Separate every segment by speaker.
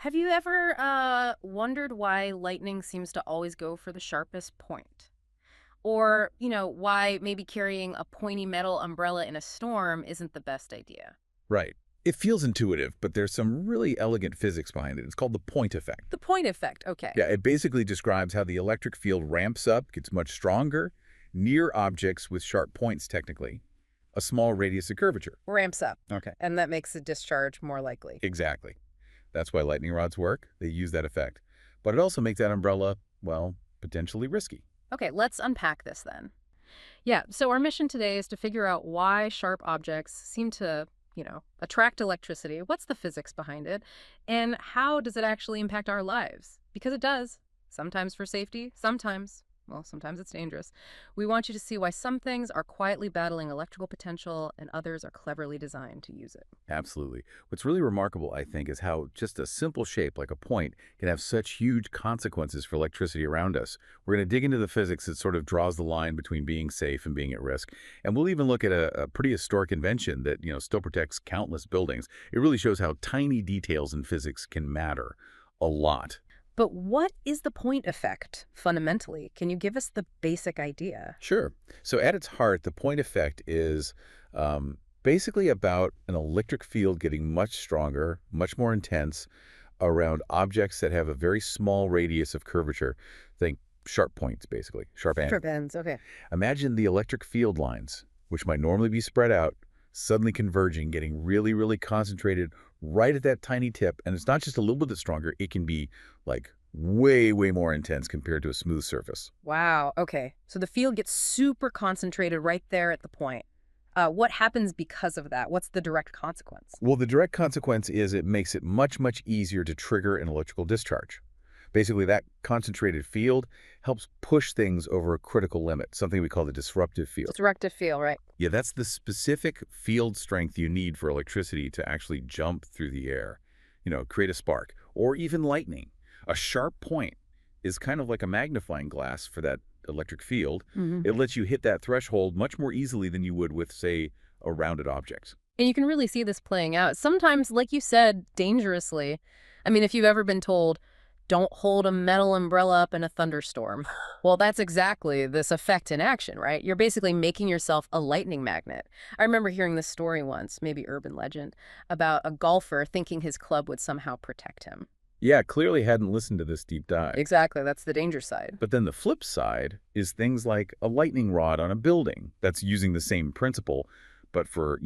Speaker 1: Have you ever wondered why lightning seems to always go for the sharpest point? Or, why maybe carrying a pointy metal umbrella in a storm isn't the best idea?
Speaker 2: Right. It feels intuitive, but there's some really elegant physics behind it. It's called the point effect.
Speaker 1: The point effect, okay.
Speaker 2: Yeah, it basically describes how the electric field ramps up, gets much stronger, near objects with sharp points, technically, a small radius of curvature.
Speaker 1: Ramps up.
Speaker 2: Okay.
Speaker 1: And that makes a discharge more likely.
Speaker 2: Exactly. That's why lightning rods work. They use that effect. But it also makes that umbrella, well, potentially risky.
Speaker 1: Okay, let's unpack this then. Yeah, so our mission today is to figure out why sharp objects seem to, attract electricity. What's the physics behind it? And how does it actually impact our lives? Because it does. Sometimes for safety, sometimes it's dangerous. We want you to see why some things are quietly battling electrical potential and others are cleverly designed to use it.
Speaker 2: Absolutely. What's really remarkable, I think, is how just a simple shape like a point can have such huge consequences for electricity around us. We're going to dig into the physics that sort of draws the line between being safe and being at risk. And we'll even look at a pretty historic invention that, still protects countless buildings. It really shows how tiny details in physics can matter a lot.
Speaker 1: But what is the point effect, fundamentally? Can you give us the basic idea?
Speaker 2: Sure. So at its heart, the point effect is basically about an electric field getting much stronger, much more intense around objects that have a very small radius of curvature. Think sharp points, basically, sharp ends.
Speaker 1: Sharp ends, okay.
Speaker 2: Imagine the electric field lines, which might normally be spread out, suddenly converging, getting really, really concentrated right at that tiny tip. And it's not just a little bit stronger. It can be like way, way more intense compared to a smooth surface.
Speaker 1: Wow, okay. So the field gets super concentrated right there at the point. What happens because of that? What's the direct consequence?
Speaker 2: Well, the direct consequence is it makes it much, much easier to trigger an electrical discharge. Basically, that concentrated field helps push things over a critical limit, something we call the disruptive field.
Speaker 1: Disruptive field, right?
Speaker 2: Yeah, that's the specific field strength you need for electricity to actually jump through the air, create a spark, or even lightning. A sharp point is kind of like a magnifying glass for that electric field. It lets you hit that threshold much more easily than you would with, say, a rounded object.
Speaker 1: And you can really see this playing out. Sometimes, like you said, dangerously. I mean, if you've ever been told, don't hold a metal umbrella up in a thunderstorm. Well, that's exactly this effect in action, right? You're basically making yourself a lightning magnet. I remember hearing this story once, maybe urban legend, about a golfer thinking his club would somehow protect him.
Speaker 2: Yeah, clearly hadn't listened to this deep dive.
Speaker 1: Exactly, that's the danger side.
Speaker 2: But then the flip side is things like a lightning rod on a building that's using the same principle, but for,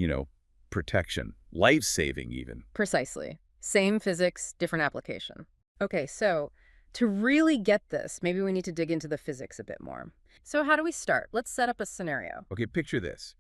Speaker 2: protection, life-saving even.
Speaker 1: Precisely. Same physics, different application. Okay, so to really get this, maybe we need to dig into the physics a bit more. So how do we start? Let's set up a scenario.
Speaker 2: Okay, picture this.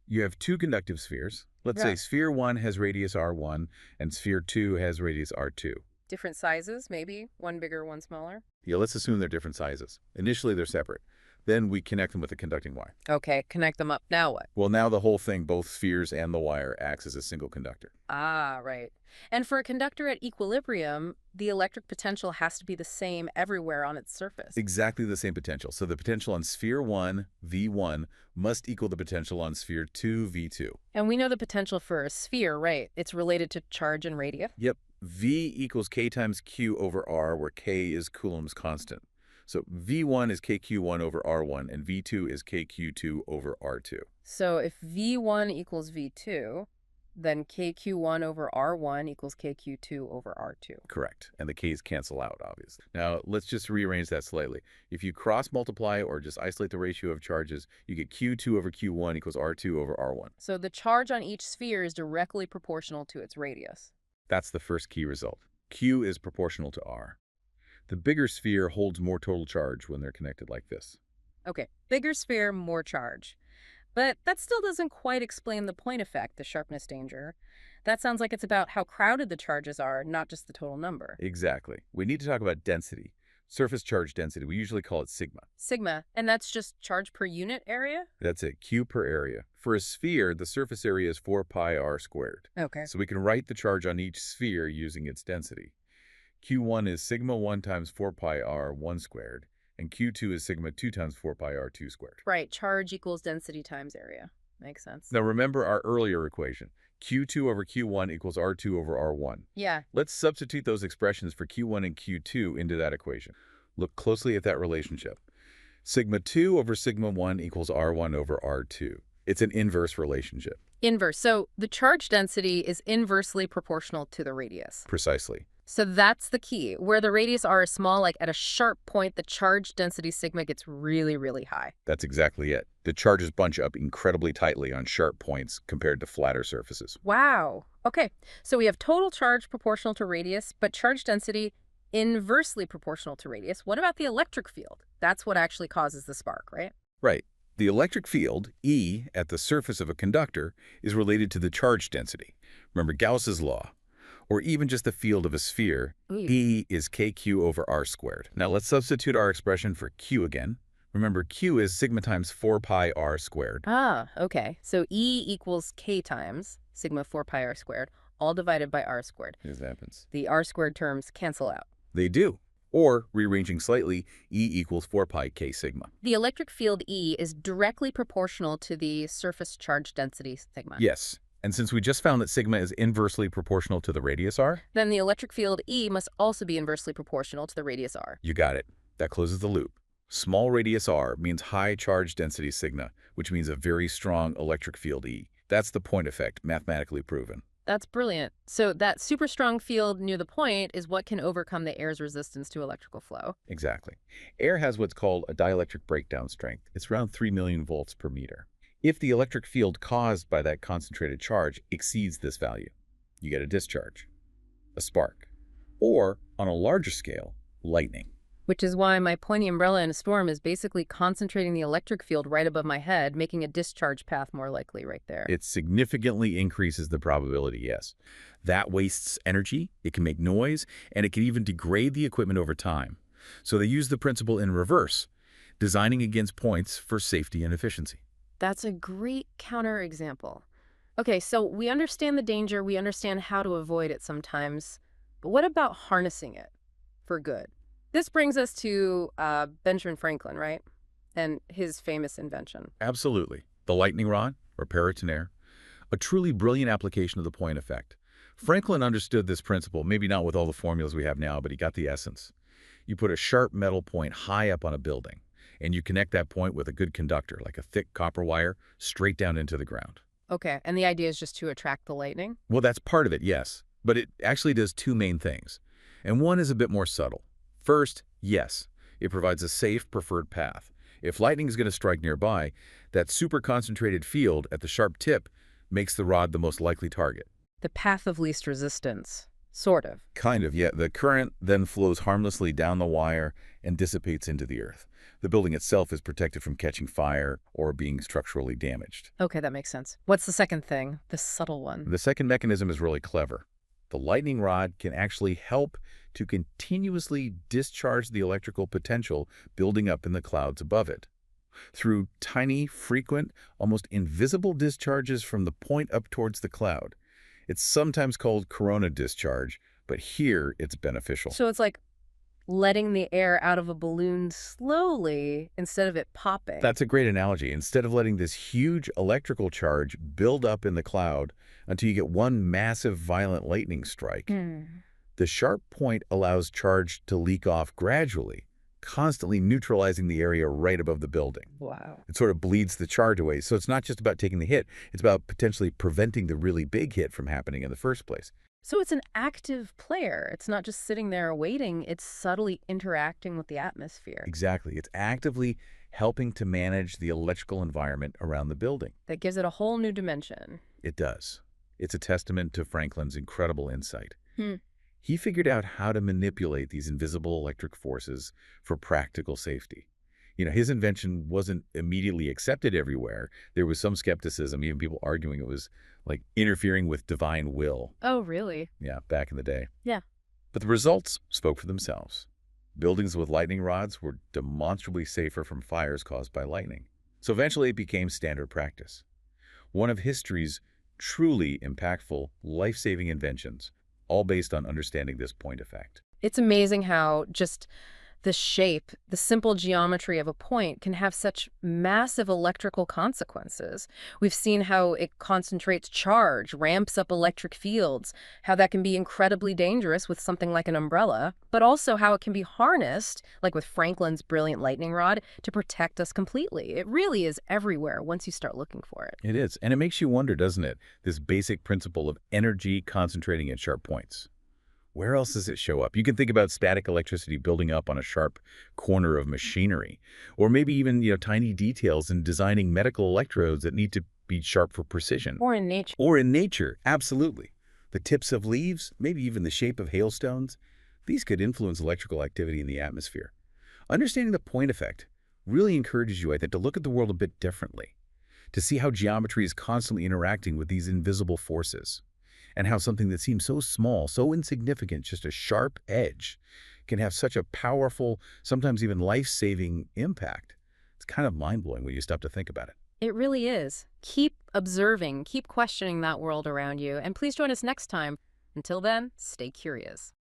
Speaker 2: You have two conductive spheres. Let's
Speaker 1: Yeah.
Speaker 2: say sphere 1 has radius r1 and sphere 2 has radius r2.
Speaker 1: Different sizes, maybe. One bigger, one smaller.
Speaker 2: Yeah, let's assume they're different sizes. Initially, they're separate. Then we connect them with a conducting wire.
Speaker 1: Okay, connect them up. Now what?
Speaker 2: Well, now the whole thing, both spheres and the wire, acts as a single conductor.
Speaker 1: Ah, right. And for a conductor at equilibrium, the electric potential has to be the same everywhere on its surface.
Speaker 2: Exactly the same potential. So the potential on sphere 1, V1, must equal the potential on sphere 2, V2.
Speaker 1: And we know the potential for a sphere, right? It's related to charge and radius.
Speaker 2: Yep. V equals K times Q over R, where K is Coulomb's constant. So V1 is KQ1 over R1, and V2 is KQ2 over R2.
Speaker 1: So if V1 equals V2, then KQ1 over R1 equals KQ2 over R2.
Speaker 2: Correct. And the K's cancel out, obviously. Now, let's just rearrange that slightly. If you cross-multiply or just isolate the ratio of charges, you get Q2 over Q1 equals R2 over R1.
Speaker 1: So the charge on each sphere is directly proportional to its radius.
Speaker 2: That's the first key result. Q is proportional to R. The bigger sphere holds more total charge when they're connected like this.
Speaker 1: Okay, bigger sphere, more charge. But that still doesn't quite explain the point effect, the sharpness danger. That sounds like it's about how crowded the charges are, not just the total number.
Speaker 2: Exactly. We need to talk about density. Surface charge density. We usually call it sigma.
Speaker 1: Sigma, and that's just charge per unit area?
Speaker 2: That's it, Q per area. For a sphere, the surface area is 4 pi r squared.
Speaker 1: Okay.
Speaker 2: So we can write the charge on each sphere using its density. Q1 is sigma 1 times 4 pi r 1 squared, and Q2 is sigma 2 times 4 pi r 2 squared.
Speaker 1: Right, charge equals density times area. Makes sense.
Speaker 2: Now remember our earlier equation. Q2 over Q1 equals R2 over R1.
Speaker 1: Yeah.
Speaker 2: Let's substitute those expressions for Q1 and Q2 into that equation. Look closely at that relationship. Sigma 2 over sigma 1 equals R1 over R2. It's an inverse relationship.
Speaker 1: Inverse. So the charge density is inversely proportional to the radius.
Speaker 2: Precisely.
Speaker 1: So that's the key. Where the radius r is small, like at a sharp point, the charge density sigma gets really, really high.
Speaker 2: That's exactly it. The charges bunch up incredibly tightly on sharp points compared to flatter surfaces.
Speaker 1: Wow. Okay. So we have total charge proportional to radius, but charge density inversely proportional to radius. What about the electric field? That's what actually causes the spark, right?
Speaker 2: Right. The electric field, E, at the surface of a conductor is related to the charge density. Remember Gauss's law. Or even just the field of a sphere,
Speaker 1: Ooh.
Speaker 2: E is kq over r squared. Now let's substitute our expression for Q again. Remember, Q is sigma times 4 pi r squared.
Speaker 1: Ah, okay. So E equals K times sigma 4 pi r squared, all divided by r squared.
Speaker 2: This happens.
Speaker 1: The r squared terms cancel out.
Speaker 2: They do. Or, rearranging slightly, E equals 4 pi k sigma.
Speaker 1: The electric field E is directly proportional to the surface charge density sigma.
Speaker 2: Yes. And since we just found that sigma is inversely proportional to the radius r,
Speaker 1: Then the electric field E must also be inversely proportional to the radius r.
Speaker 2: you got it. That closes the loop. Small radius r means high charge density sigma, which means a very strong electric field E. That's the point effect, mathematically proven.
Speaker 1: That's brilliant. So that super strong field near the point is what can overcome the air's resistance to electrical flow.
Speaker 2: Exactly. Air has what's called a dielectric breakdown strength. It's around 3 million volts per meter. If the electric field caused by that concentrated charge exceeds this value, you get a discharge, a spark, or, on a larger scale, lightning.
Speaker 1: Which is why my pointy umbrella in a storm is basically concentrating the electric field right above my head, making a discharge path more likely right there.
Speaker 2: It significantly increases the probability, yes. That wastes energy, it can make noise, and it can even degrade the equipment over time. So they use the principle in reverse, designing against points for safety and efficiency.
Speaker 1: That's a great counterexample. Okay, so we understand the danger, we understand how to avoid it sometimes, but what about harnessing it for good? This brings us to Benjamin Franklin, right? And his famous invention.
Speaker 2: Absolutely. The lightning rod, or paratonnerre, a truly brilliant application of the point effect. Franklin understood this principle, maybe not with all the formulas we have now, but he got the essence. You put a sharp metal point high up on a building, and you connect that point with a good conductor, like a thick copper wire, straight down into the ground.
Speaker 1: Okay, and the idea is just to attract the lightning?
Speaker 2: Well, that's part of it, yes. But it actually does two main things. And one is a bit more subtle. First, yes, it provides a safe, preferred path. If lightning is going to strike nearby, that super concentrated field at the sharp tip makes the rod the most likely target.
Speaker 1: The path of least resistance. Sort of.
Speaker 2: Kind of, yeah. The current then flows harmlessly down the wire and dissipates into the earth. The building itself is protected from catching fire or being structurally damaged.
Speaker 1: Okay, that makes sense. What's the second thing? The subtle one.
Speaker 2: The second mechanism is really clever. The lightning rod can actually help to continuously discharge the electrical potential building up in the clouds above it. Through tiny, frequent, almost invisible discharges from the point up towards the cloud. It's sometimes called corona discharge, but here it's beneficial.
Speaker 1: So it's like letting the air out of a balloon slowly instead of it popping.
Speaker 2: That's a great analogy. Instead of letting this huge electrical charge build up in the cloud until you get one massive violent lightning strike, the sharp point allows charge to leak off gradually, constantly neutralizing the area right above the building.
Speaker 1: Wow.
Speaker 2: It sort of bleeds the charge away. So it's not just about taking the hit, it's about potentially preventing the really big hit from happening in the first place.
Speaker 1: So it's an active player. It's not just sitting there waiting. It's subtly interacting with the atmosphere.
Speaker 2: Exactly. It's actively helping to manage the electrical environment around the building.
Speaker 1: That gives it a whole new dimension.
Speaker 2: It does. It's a testament to Franklin's incredible insight.
Speaker 1: Hmm.
Speaker 2: He figured out how to manipulate these invisible electric forces for practical safety. You know, his invention wasn't immediately accepted everywhere. There was some skepticism, even people arguing it was like interfering with divine will.
Speaker 1: Oh, really?
Speaker 2: Yeah, back in the day.
Speaker 1: Yeah.
Speaker 2: But the results spoke for themselves. Buildings with lightning rods were demonstrably safer from fires caused by lightning. So eventually it became standard practice. One of history's truly impactful, life-saving inventions, all based on understanding this point effect.
Speaker 1: It's amazing how just The shape, the simple geometry of a point can have such massive electrical consequences. We've seen how it concentrates charge, ramps up electric fields, how that can be incredibly dangerous with something like an umbrella, but also how it can be harnessed, like with Franklin's brilliant lightning rod, to protect us completely. It really is everywhere once you start looking for it.
Speaker 2: It is. And it makes you wonder, doesn't it? This basic principle of energy concentrating at sharp points. Where else does it show up? You can think about static electricity building up on a sharp corner of machinery, or maybe even, tiny details in designing medical electrodes that need to be sharp for precision.
Speaker 1: Or in nature.
Speaker 2: Or in nature, absolutely. The tips of leaves, maybe even the shape of hailstones, these could influence electrical activity in the atmosphere. Understanding the point effect really encourages you, I think, to look at the world a bit differently, to see how geometry is constantly interacting with these invisible forces, and how something that seems so small, so insignificant, just a sharp edge, can have such a powerful, sometimes even life-saving impact. It's kind of mind-blowing when you stop to think about it.
Speaker 1: It really is. Keep observing, keep questioning that world around you, and please join us next time. Until then, stay curious.